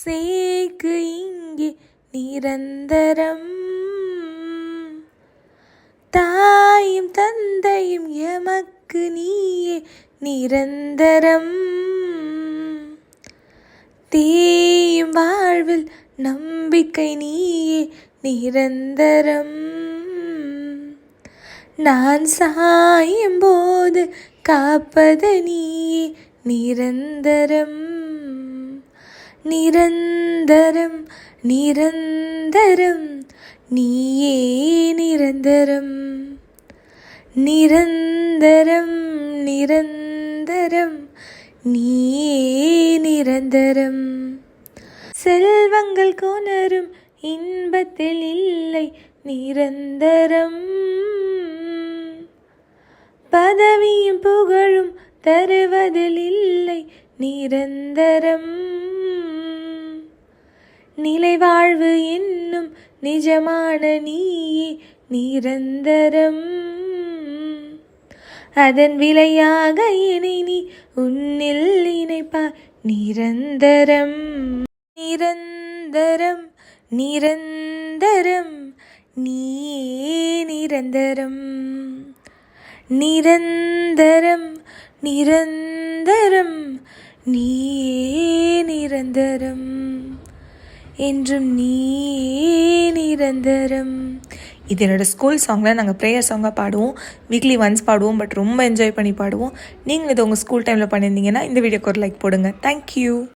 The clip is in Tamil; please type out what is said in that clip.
சேக்கு இங்கே நிரந்தரம். தாயும் தந்தையும் எமக்கு நீயே நிரந்தரம். தேயும் வாழ்வில் நம்பிக்கை நீயே நிரந்தரம். நான் சாயும் போது காப்பது நீயே நிரந்தரம். நிரந்தரம் நிரந்தரம் நீயே நிரந்தரம். நிரந்தரம் நிரந்தரம் நீயே நிரந்தரம். செல்வங்கள் கொணரும் இன்பத்தில் இல்லை நிரந்தரம். பதவியும் புகழும் தருவதில் இல்லை நிரந்தரம். நிலை வாழ்வு என்னும் நிஜமான நீயே நிரந்தரம். அதன் விலையாக என்னை நீ உன்னில் இணைப்பாய் நிரந்தரம். நிரந்தரம் நிரந்தரம் நீயே நிரந்தரம். நிரந்தரம் நிரந்தரம் நீயே நிரந்தரம். என்றும் நீயே நிரந்தரம். இது என்னோடய ஸ்கூல் சாங்கில் நாங்கள் ப்ரேயர் சாங்காக பாடுவோம். வீக்லி ஒன்ஸ் பாடுவோம், பட் ரொம்ப என்ஜாய் பண்ணி பாடுவோம். நீங்கள் இதை உங்கள் ஸ்கூல் டைமில் பண்ணியிருந்தீங்கன்னா இந்த வீடியோக்கு ஒரு லைக் போடுங்க. தேங்க்யூ.